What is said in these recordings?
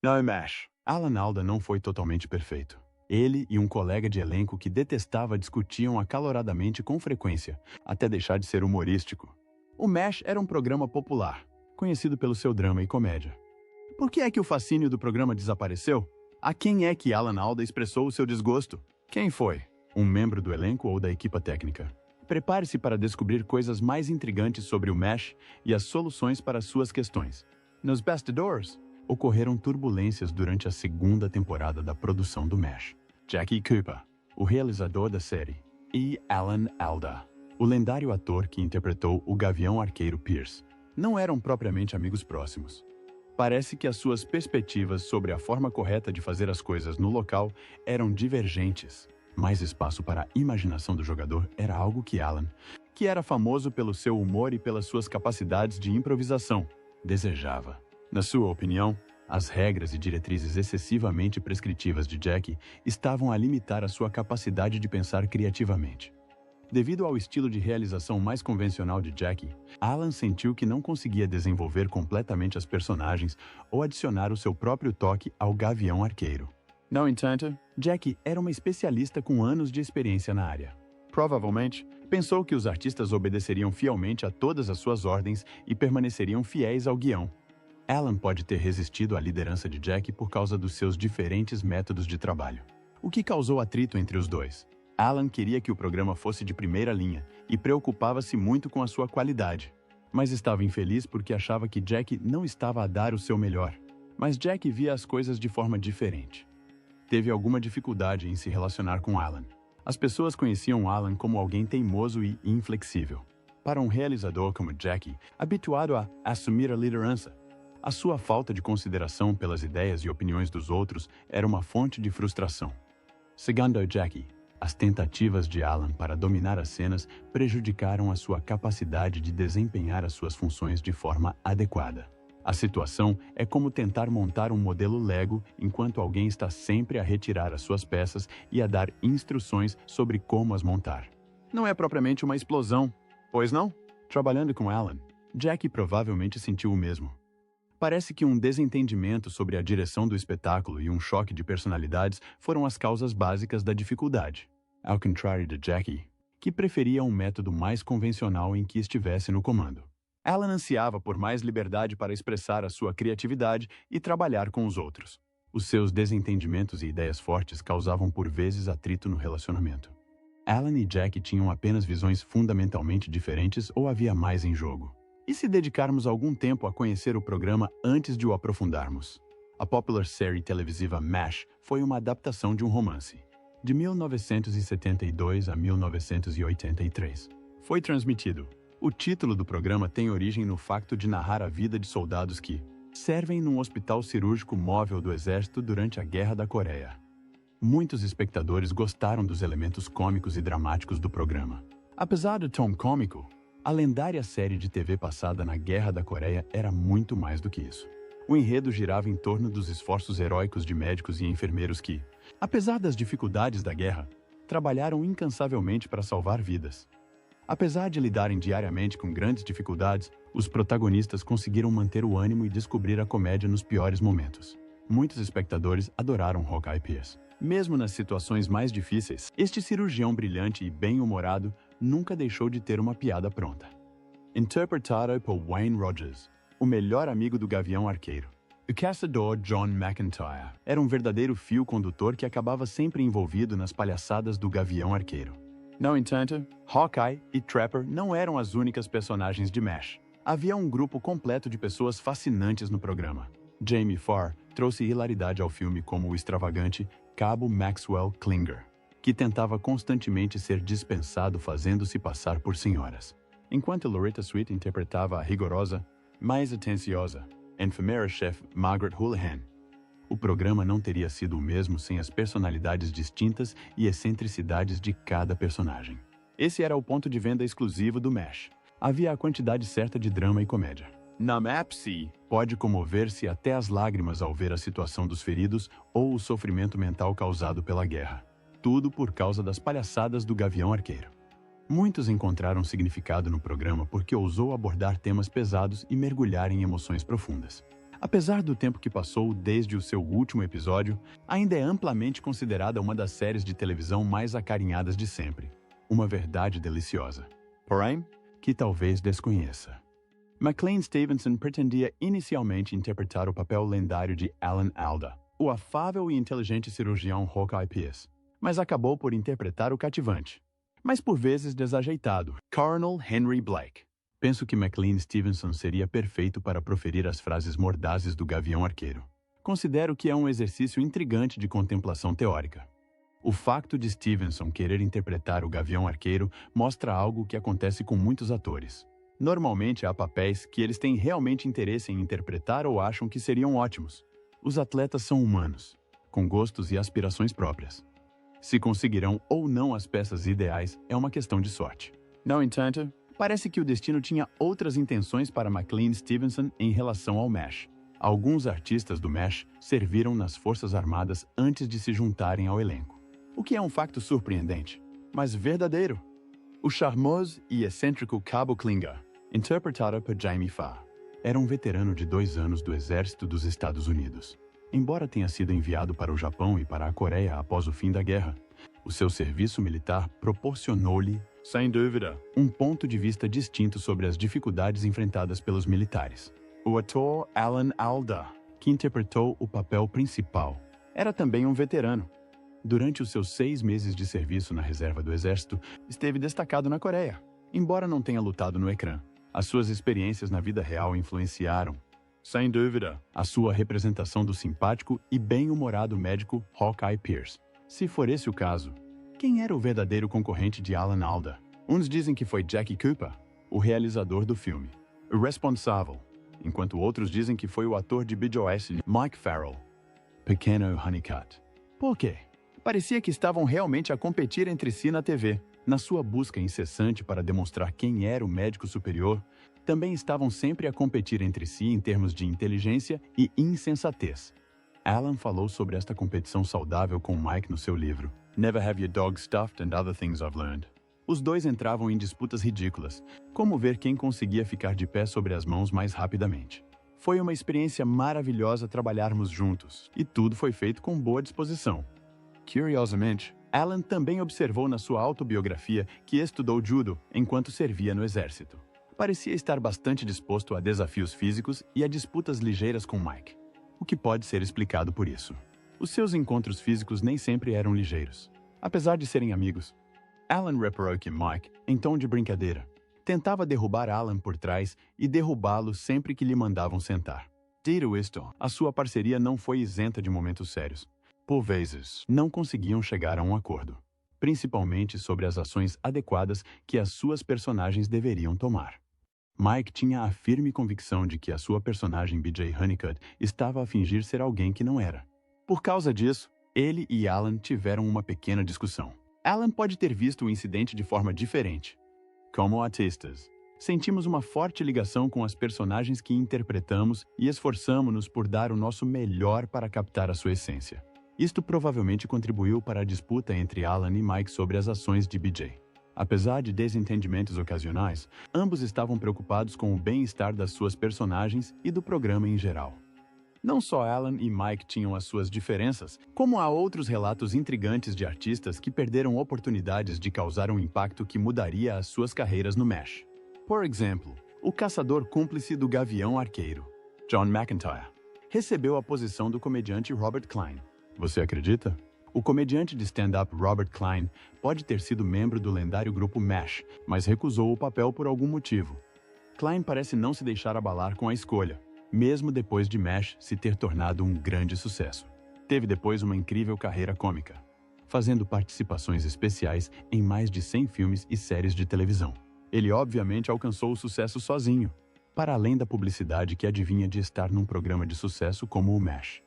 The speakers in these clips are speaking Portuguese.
Não, MASH. Alan Alda não foi totalmente perfeito. Ele e um colega de elenco que detestava discutiam acaloradamente com frequência, até deixar de ser humorístico. O MASH era um programa popular, conhecido pelo seu drama e comédia. Por que é que o fascínio do programa desapareceu? A quem é que Alan Alda expressou o seu desgosto? Quem foi? Um membro do elenco ou da equipa técnica? Prepare-se para descobrir coisas mais intrigantes sobre o MASH e as soluções para suas questões. Nos bastidores, ocorreram turbulências durante a segunda temporada da produção do MASH. Jackie Cooper, o realizador da série, e Alan Alda, o lendário ator que interpretou o Gavião Arqueiro Pierce, não eram propriamente amigos próximos. Parece que as suas perspectivas sobre a forma correta de fazer as coisas no local eram divergentes. Mais espaço para a imaginação do jogador era algo que Alan, que era famoso pelo seu humor e pelas suas capacidades de improvisação, desejava. Na sua opinião, as regras e diretrizes excessivamente prescritivas de Jackie estavam a limitar a sua capacidade de pensar criativamente. Devido ao estilo de realização mais convencional de Jackie, Alan sentiu que não conseguia desenvolver completamente as personagens ou adicionar o seu próprio toque ao Gavião Arqueiro. No entanto, Jackie era uma especialista com anos de experiência na área. Provavelmente, pensou que os artistas obedeceriam fielmente a todas as suas ordens e permaneceriam fiéis ao guião. Alan pode ter resistido à liderança de Jackie por causa dos seus diferentes métodos de trabalho, o que causou atrito entre os dois. Alan queria que o programa fosse de primeira linha e preocupava-se muito com a sua qualidade, mas estava infeliz porque achava que Jackie não estava a dar o seu melhor. Mas Jackie via as coisas de forma diferente. Teve alguma dificuldade em se relacionar com Alan. As pessoas conheciam Alan como alguém teimoso e inflexível. Para um realizador como Jackie, habituado a assumir a liderança, a sua falta de consideração pelas ideias e opiniões dos outros era uma fonte de frustração. Segundo Jackie, as tentativas de Alan para dominar as cenas prejudicaram a sua capacidade de desempenhar as suas funções de forma adequada. A situação é como tentar montar um modelo Lego enquanto alguém está sempre a retirar as suas peças e a dar instruções sobre como as montar. Não é propriamente uma explosão, pois não? Trabalhando com Alan, Jackie provavelmente sentiu o mesmo. Parece que um desentendimento sobre a direção do espetáculo e um choque de personalidades foram as causas básicas da dificuldade. Ao contrário de Jackie, que preferia um método mais convencional em que estivesse no comando. Alan ansiava por mais liberdade para expressar a sua criatividade e trabalhar com os outros. Os seus desentendimentos e ideias fortes causavam por vezes atrito no relacionamento. Alan e Jackie tinham apenas visões fundamentalmente diferentes ou havia mais em jogo? E se dedicarmos algum tempo a conhecer o programa antes de o aprofundarmos? A popular série televisiva MASH foi uma adaptação de um romance, de 1972 a 1983. Foi transmitido. O título do programa tem origem no facto de narrar a vida de soldados que servem num hospital cirúrgico móvel do exército durante a Guerra da Coreia. Muitos espectadores gostaram dos elementos cômicos e dramáticos do programa. Apesar do tom cômico, a lendária série de TV passada na Guerra da Coreia era muito mais do que isso. O enredo girava em torno dos esforços heróicos de médicos e enfermeiros que, apesar das dificuldades da guerra, trabalharam incansavelmente para salvar vidas. Apesar de lidarem diariamente com grandes dificuldades, os protagonistas conseguiram manter o ânimo e descobrir a comédia nos piores momentos. Muitos espectadores adoraram Hawkeye Pierce. Mesmo nas situações mais difíceis, este cirurgião brilhante e bem-humorado nunca deixou de ter uma piada pronta. Interpretado por Wayne Rogers, o melhor amigo do Gavião Arqueiro. O caçador John McIntyre era um verdadeiro fio condutor que acabava sempre envolvido nas palhaçadas do Gavião Arqueiro. No entanto, Hawkeye e Trapper não eram as únicas personagens de MASH. Havia um grupo completo de pessoas fascinantes no programa. Jamie Farr trouxe hilaridade ao filme como o extravagante Cabo Maxwell Klinger, que tentava constantemente ser dispensado fazendo-se passar por senhoras. Enquanto Loretta Swit interpretava a rigorosa, mais atenciosa, enfermeira-chefe Margaret Houlihan. O programa não teria sido o mesmo sem as personalidades distintas e excentricidades de cada personagem. Esse era o ponto de venda exclusivo do MASH. Havia a quantidade certa de drama e comédia. Na MAPC, pode comover-se até as lágrimas ao ver a situação dos feridos ou o sofrimento mental causado pela guerra. Tudo por causa das palhaçadas do Gavião Arqueiro. Muitos encontraram significado no programa porque ousou abordar temas pesados e mergulhar em emoções profundas. Apesar do tempo que passou desde o seu último episódio, ainda é amplamente considerada uma das séries de televisão mais acarinhadas de sempre. Uma verdade deliciosa. Porém, que talvez desconheça. McLean Stevenson pretendia inicialmente interpretar o papel lendário de Alan Alda, o afável e inteligente cirurgião Hawkeye Pierce, mas acabou por interpretar o cativante, mas por vezes desajeitado, Colonel Henry Blake. Penso que McLean Stevenson seria perfeito para proferir as frases mordazes do Gavião Arqueiro. Considero que é um exercício intrigante de contemplação teórica. O facto de Stevenson querer interpretar o Gavião Arqueiro mostra algo que acontece com muitos atores. Normalmente há papéis que eles têm realmente interesse em interpretar ou acham que seriam ótimos. Os atletas são humanos, com gostos e aspirações próprias. Se conseguirão ou não as peças ideais é uma questão de sorte. No entanto, parece que o destino tinha outras intenções para McLean Stevenson em relação ao MASH. Alguns artistas do MASH serviram nas Forças Armadas antes de se juntarem ao elenco. O que é um facto surpreendente, mas verdadeiro. O charmoso e excêntrico Cabo Klinger, interpretado por Jamie Farr, era um veterano de 2 anos do Exército dos Estados Unidos. Embora tenha sido enviado para o Japão e para a Coreia após o fim da guerra, o seu serviço militar proporcionou-lhe, sem dúvida, um ponto de vista distinto sobre as dificuldades enfrentadas pelos militares. O ator Alan Alda, que interpretou o papel principal, era também um veterano. Durante os seus 6 meses de serviço na reserva do Exército, esteve destacado na Coreia. Embora não tenha lutado no ecrã, as suas experiências na vida real influenciaram, sem dúvida, a sua representação do simpático e bem-humorado médico Hawkeye Pierce. Se for esse o caso, quem era o verdadeiro concorrente de Alan Alda? Uns dizem que foi Jackie Cooper, o realizador do filme, o responsável, enquanto outros dizem que foi o ator de BJS Mike Farrell, Pequeno Honeycutt. Por quê? Parecia que estavam realmente a competir entre si na TV. Na sua busca incessante para demonstrar quem era o médico superior, também estavam sempre a competir entre si em termos de inteligência e insensatez. Alan falou sobre esta competição saudável com Mike no seu livro, Never Have Your Dog Stuffed and Other Things I've Learned. Os dois entravam em disputas ridículas, como ver quem conseguia ficar de pé sobre as mãos mais rapidamente. Foi uma experiência maravilhosa trabalharmos juntos, e tudo foi feito com boa disposição. Curiosamente, Alan também observou na sua autobiografia que estudou judo enquanto servia no exército. Parecia estar bastante disposto a desafios físicos e a disputas ligeiras com Mike, o que pode ser explicado por isso. Os seus encontros físicos nem sempre eram ligeiros. Apesar de serem amigos, Alan reparou que Mike, em tom de brincadeira, tentava derrubar Alan por trás e derrubá-lo sempre que lhe mandavam sentar. Dito isto, a sua parceria não foi isenta de momentos sérios. Por vezes, não conseguiam chegar a um acordo, principalmente sobre as ações adequadas que as suas personagens deveriam tomar. Mike tinha a firme convicção de que a sua personagem BJ Honeycutt estava a fingir ser alguém que não era. Por causa disso, ele e Alan tiveram uma pequena discussão. Alan pode ter visto o incidente de forma diferente. Como artistas, sentimos uma forte ligação com as personagens que interpretamos e esforçamo-nos por dar o nosso melhor para captar a sua essência. Isto provavelmente contribuiu para a disputa entre Alan e Mike sobre as ações de BJ. Apesar de desentendimentos ocasionais, ambos estavam preocupados com o bem-estar das suas personagens e do programa em geral. Não só Alan e Mike tinham as suas diferenças, como há outros relatos intrigantes de artistas que perderam oportunidades de causar um impacto que mudaria as suas carreiras no MASH. Por exemplo, o caçador cúmplice do Gavião Arqueiro, John McIntyre, recebeu a posição do comediante Robert Klein. Você acredita? O comediante de stand-up Robert Klein pode ter sido membro do lendário grupo MASH, mas recusou o papel por algum motivo. Klein parece não se deixar abalar com a escolha, mesmo depois de MASH se ter tornado um grande sucesso. Teve depois uma incrível carreira cômica, fazendo participações especiais em mais de 100 filmes e séries de televisão. Ele obviamente alcançou o sucesso sozinho, para além da publicidade que adivinha de estar num programa de sucesso como o MASH.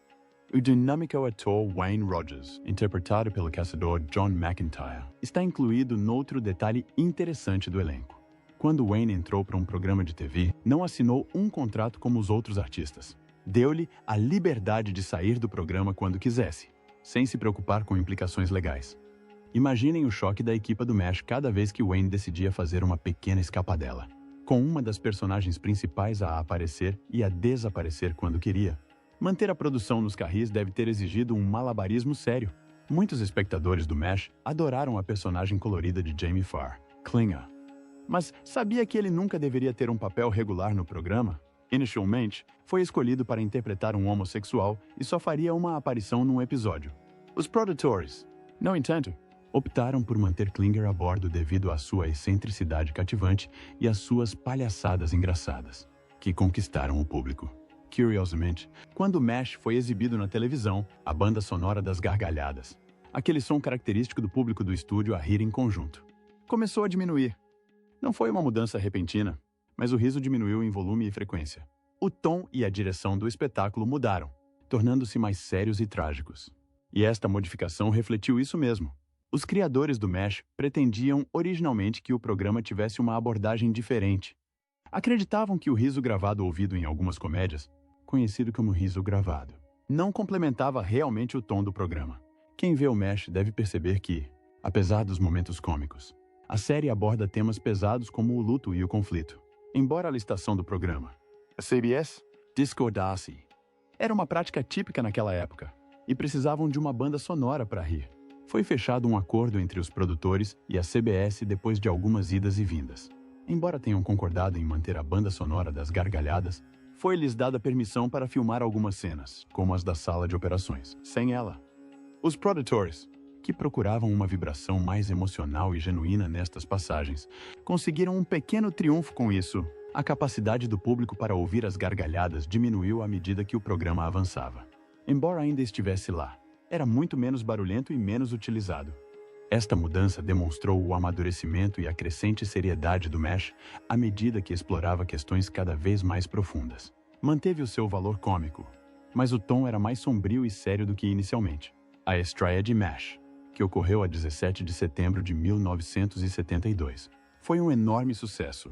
O dinâmico ator Wayne Rogers, interpretado pelo caçador John McIntyre, está incluído noutro detalhe interessante do elenco. Quando Wayne entrou para um programa de TV, não assinou um contrato como os outros artistas. Deu-lhe a liberdade de sair do programa quando quisesse, sem se preocupar com implicações legais. Imaginem o choque da equipe do MASH cada vez que Wayne decidia fazer uma pequena escapadela. com uma das personagens principais a aparecer e a desaparecer quando queria. Manter a produção nos carris deve ter exigido um malabarismo sério. Muitos espectadores do MASH adoraram a personagem colorida de Jamie Farr, Klinger. Mas sabia que ele nunca deveria ter um papel regular no programa? Inicialmente, foi escolhido para interpretar um homossexual e só faria uma aparição num episódio. Os produtores, no entanto, optaram por manter Klinger a bordo devido à sua excentricidade cativante e às suas palhaçadas engraçadas, que conquistaram o público. Curiosamente, quando o MASH foi exibido na televisão, a banda sonora das gargalhadas, aquele som característico do público do estúdio a rir em conjunto, começou a diminuir. Não foi uma mudança repentina, mas o riso diminuiu em volume e frequência. O tom e a direção do espetáculo mudaram, tornando-se mais sérios e trágicos. E esta modificação refletiu isso mesmo. Os criadores do MASH pretendiam originalmente que o programa tivesse uma abordagem diferente. Acreditavam que o riso gravado ouvido em algumas comédias, conhecido como riso gravado, não complementava realmente o tom do programa. Quem vê o MASH deve perceber que, apesar dos momentos cômicos, a série aborda temas pesados como o luto e o conflito. Embora a listação do programa, a CBS, discordasse, era uma prática típica naquela época, e precisavam de uma banda sonora para rir. Foi fechado um acordo entre os produtores e a CBS depois de algumas idas e vindas. Embora tenham concordado em manter a banda sonora das gargalhadas, foi-lhes dada permissão para filmar algumas cenas, como as da sala de operações, sem ela. Os produtores, que procuravam uma vibração mais emocional e genuína nestas passagens, conseguiram um pequeno triunfo com isso. A capacidade do público para ouvir as gargalhadas diminuiu à medida que o programa avançava. Embora ainda estivesse lá, era muito menos barulhento e menos utilizado. Esta mudança demonstrou o amadurecimento e a crescente seriedade do MASH à medida que explorava questões cada vez mais profundas. Manteve o seu valor cômico, mas o tom era mais sombrio e sério do que inicialmente. A estreia de MASH, que ocorreu a 17 de setembro de 1972, foi um enorme sucesso.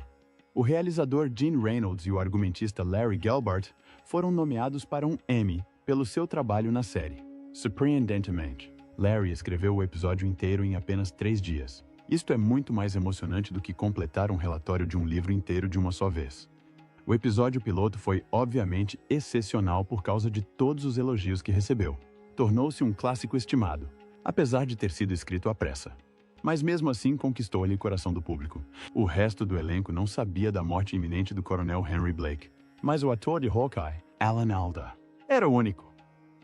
O realizador Gene Reynolds e o argumentista Larry Gelbart foram nomeados para um Emmy pelo seu trabalho na série. Surpreendentemente, Larry escreveu o episódio inteiro em apenas 3 dias. Isto é muito mais emocionante do que completar um relatório de um livro inteiro de uma só vez. O episódio piloto foi, obviamente, excepcional por causa de todos os elogios que recebeu. Tornou-se um clássico estimado, apesar de ter sido escrito à pressa. Mas mesmo assim conquistou-lhe o coração do público. O resto do elenco não sabia da morte iminente do coronel Henry Blake, mas o ator de Hawkeye, Alan Alda, era o único.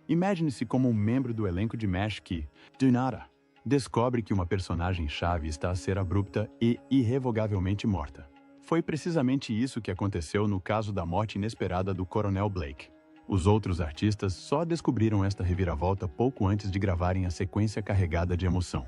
Imagine-se como um membro do elenco de MASH que, do nada, descobre que uma personagem-chave está a ser abrupta e irrevogavelmente morta. Foi precisamente isso que aconteceu no caso da morte inesperada do coronel Blake. Os outros artistas só descobriram esta reviravolta pouco antes de gravarem a sequência carregada de emoção.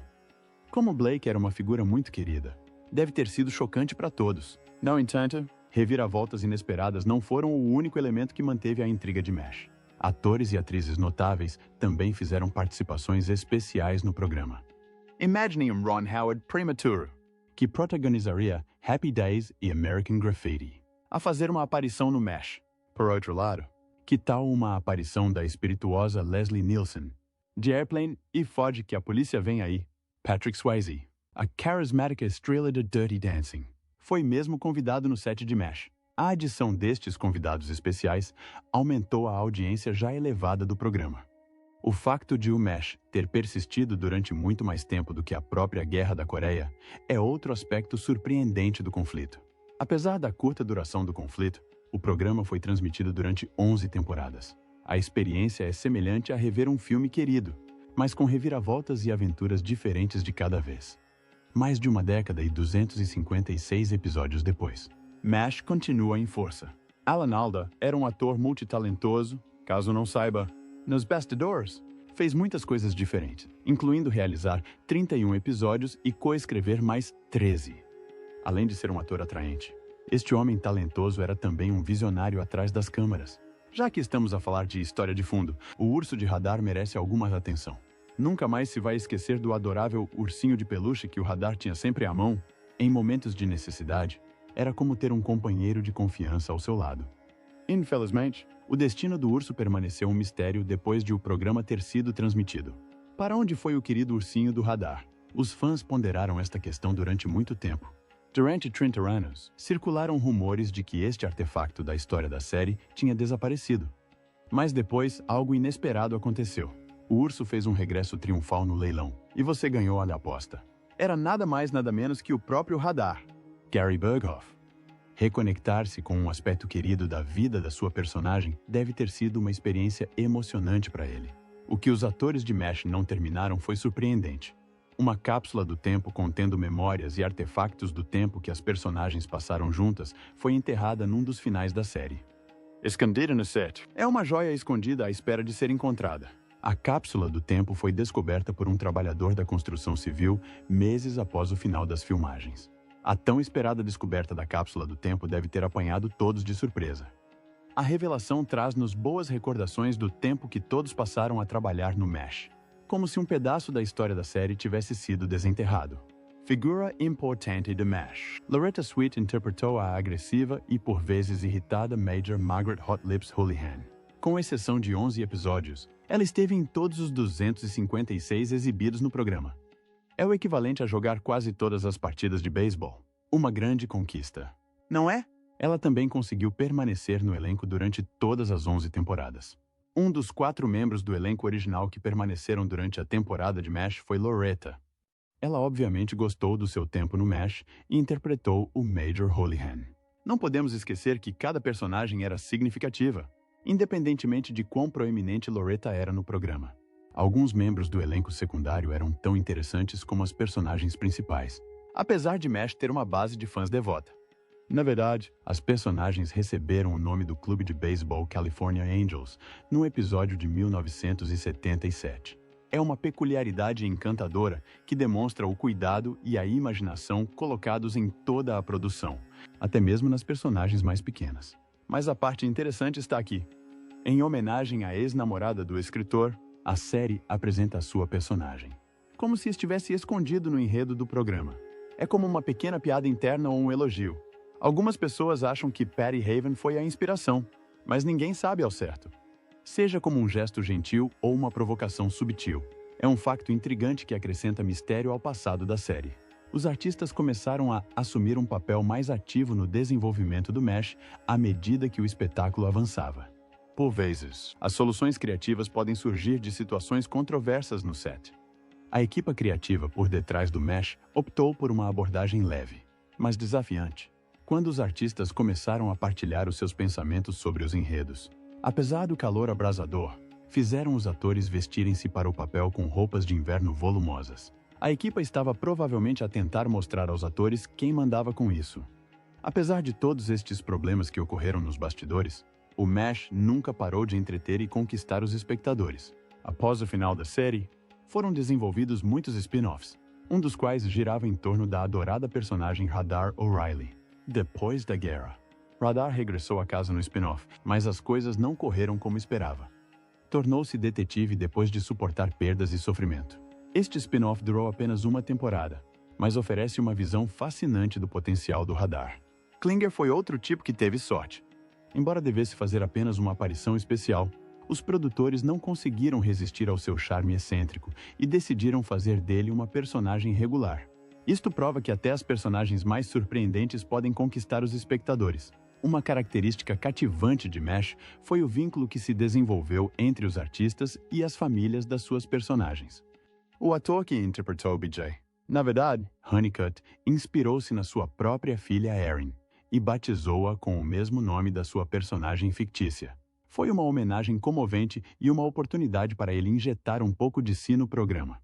Como Blake era uma figura muito querida, deve ter sido chocante para todos. No entanto, reviravoltas inesperadas não foram o único elemento que manteve a intriga de MASH. Atores e atrizes notáveis também fizeram participações especiais no programa. Imagine um Ron Howard prematuro, que protagonizaria Happy Days e American Graffiti, a fazer uma aparição no MASH. Por outro lado, que tal uma aparição da espirituosa Leslie Nielsen, de Airplane e Fode que a polícia vem aí? Patrick Swayze, a carismática estrela de Dirty Dancing, foi mesmo convidado no set de MASH. A adição destes convidados especiais aumentou a audiência já elevada do programa. O facto de o MASH ter persistido durante muito mais tempo do que a própria Guerra da Coreia é outro aspecto surpreendente do conflito. Apesar da curta duração do conflito, o programa foi transmitido durante 11 temporadas. A experiência é semelhante a rever um filme querido, mas com reviravoltas e aventuras diferentes de cada vez. Mais de uma década e 256 episódios depois, MASH continua em força. Alan Alda era um ator multitalentoso, caso não saiba. Nos bastidores, fez muitas coisas diferentes, incluindo realizar 31 episódios e coescrever mais 13. Além de ser um ator atraente, este homem talentoso era também um visionário atrás das câmeras. Já que estamos a falar de história de fundo, o urso de Radar merece alguma atenção. Nunca mais se vai esquecer do adorável ursinho de peluche que o Radar tinha sempre à mão. Em momentos de necessidade, era como ter um companheiro de confiança ao seu lado. Infelizmente, o destino do urso permaneceu um mistério depois de o programa ter sido transmitido. Para onde foi o querido ursinho do Radar? Os fãs ponderaram esta questão durante muito tempo. Durante 30 anos, circularam rumores de que este artefato da história da série tinha desaparecido. Mas depois, algo inesperado aconteceu. O urso fez um regresso triunfal no leilão, e você ganhou a aposta. Era nada mais nada menos que o próprio Hadar, Gary Berghoff. Reconectar-se com um aspecto querido da vida da sua personagem deve ter sido uma experiência emocionante para ele. O que os atores de MASH não terminaram foi surpreendente. Uma cápsula do tempo contendo memórias e artefatos do tempo que as personagens passaram juntas foi enterrada num dos finais da série. Escondida no set. É uma joia escondida à espera de ser encontrada. A cápsula do tempo foi descoberta por um trabalhador da construção civil meses após o final das filmagens. A tão esperada descoberta da cápsula do tempo deve ter apanhado todos de surpresa. A revelação traz-nos boas recordações do tempo que todos passaram a trabalhar no MASH, como se um pedaço da história da série tivesse sido desenterrado. Figura importante de MASH. Loretta Swit interpretou a agressiva e por vezes irritada Major Margaret Hot Lips Houlihan. Com exceção de 11 episódios, ela esteve em todos os 256 exibidos no programa. É o equivalente a jogar quase todas as partidas de beisebol. Uma grande conquista. Não é? Ela também conseguiu permanecer no elenco durante todas as 11 temporadas. Um dos 4 membros do elenco original que permaneceram durante a temporada de MASH foi Loretta. Ela obviamente gostou do seu tempo no MASH e interpretou o Major Houlihan. Não podemos esquecer que cada personagem era significativa, independentemente de quão proeminente Loretta era no programa. Alguns membros do elenco secundário eram tão interessantes como as personagens principais, apesar de MASH ter uma base de fãs devota. Na verdade, as personagens receberam o nome do clube de beisebol California Angels num episódio de 1977. É uma peculiaridade encantadora que demonstra o cuidado e a imaginação colocados em toda a produção, até mesmo nas personagens mais pequenas. Mas a parte interessante está aqui. Em homenagem à ex-namorada do escritor, a série apresenta a sua personagem, como se estivesse escondido no enredo do programa. É como uma pequena piada interna ou um elogio. Algumas pessoas acham que Patty Haven foi a inspiração, mas ninguém sabe ao certo. Seja como um gesto gentil ou uma provocação subtil, é um facto intrigante que acrescenta mistério ao passado da série. Os artistas começaram a assumir um papel mais ativo no desenvolvimento do MASH à medida que o espetáculo avançava. Por vezes, as soluções criativas podem surgir de situações controversas no set. A equipa criativa por detrás do MASH optou por uma abordagem leve, mas desafiante, quando os artistas começaram a partilhar os seus pensamentos sobre os enredos. Apesar do calor abrasador, fizeram os atores vestirem-se para o papel com roupas de inverno volumosas. A equipa estava provavelmente a tentar mostrar aos atores quem mandava com isso. Apesar de todos estes problemas que ocorreram nos bastidores, o MASH nunca parou de entreter e conquistar os espectadores. Após o final da série, foram desenvolvidos muitos spin-offs, um dos quais girava em torno da adorada personagem Hadar O'Reilly. Depois da guerra, Hadar regressou a casa no spin-off, mas as coisas não correram como esperava. Tornou-se detetive depois de suportar perdas e sofrimento. Este spin-off durou apenas uma temporada, mas oferece uma visão fascinante do potencial do Hadar. Klinger foi outro tipo que teve sorte. Embora devesse fazer apenas uma aparição especial, os produtores não conseguiram resistir ao seu charme excêntrico e decidiram fazer dele uma personagem regular. Isto prova que até as personagens mais surpreendentes podem conquistar os espectadores. Uma característica cativante de MASH foi o vínculo que se desenvolveu entre os artistas e as famílias das suas personagens. O ator que interpretou BJ, na verdade, Honeycutt, inspirou-se na sua própria filha Erin e batizou-a com o mesmo nome da sua personagem fictícia. Foi uma homenagem comovente e uma oportunidade para ele injetar um pouco de si no programa.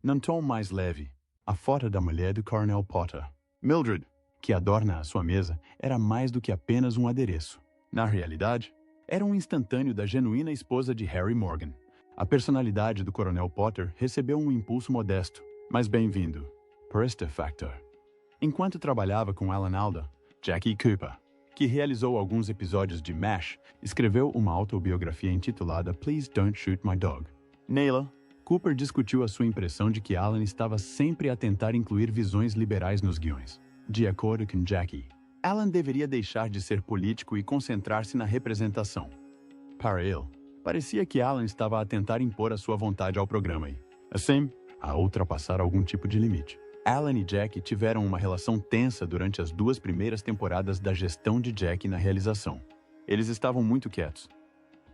Num tom mais leve, a foto da mulher de Coronel Potter, Mildred, que adorna a sua mesa, era mais do que apenas um adereço. Na realidade, era um instantâneo da genuína esposa de Harry Morgan. A personalidade do Coronel Potter recebeu um impulso modesto, mas bem-vindo, por este factor. Enquanto trabalhava com Alan Alda, Jackie Cooper, que realizou alguns episódios de MASH, escreveu uma autobiografia intitulada Please Don't Shoot My Dog. Nela, Cooper discutiu a sua impressão de que Alan estava sempre a tentar incluir visões liberais nos guiões. De acordo com Jackie, Alan deveria deixar de ser político e concentrar-se na representação. Para ele, parecia que Alan estava a tentar impor a sua vontade ao programa e, assim, a ultrapassar algum tipo de limite. Alan e Jack tiveram uma relação tensa durante as 2 primeiras temporadas da gestão de Jack na realização. Eles estavam muito quietos.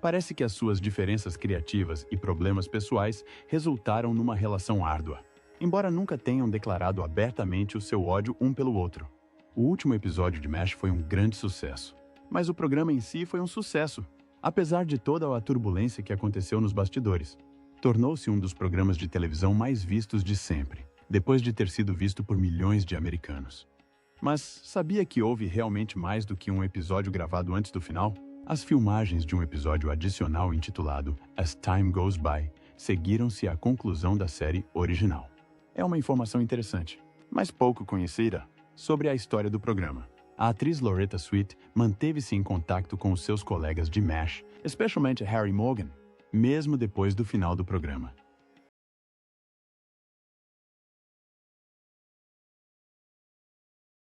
Parece que as suas diferenças criativas e problemas pessoais resultaram numa relação árdua, embora nunca tenham declarado abertamente o seu ódio um pelo outro. O último episódio de MASH foi um grande sucesso, mas o programa em si foi um sucesso, apesar de toda a turbulência que aconteceu nos bastidores. Tornou-se um dos programas de televisão mais vistos de sempre, depois de ter sido visto por milhões de americanos. Mas sabia que houve realmente mais do que um episódio gravado antes do final? As filmagens de um episódio adicional intitulado As Time Goes By seguiram-se à conclusão da série original. É uma informação interessante, mas pouco conhecida, sobre a história do programa. A atriz Loretta Swit manteve-se em contato com os seus colegas de MASH, especialmente Harry Morgan, mesmo depois do final do programa.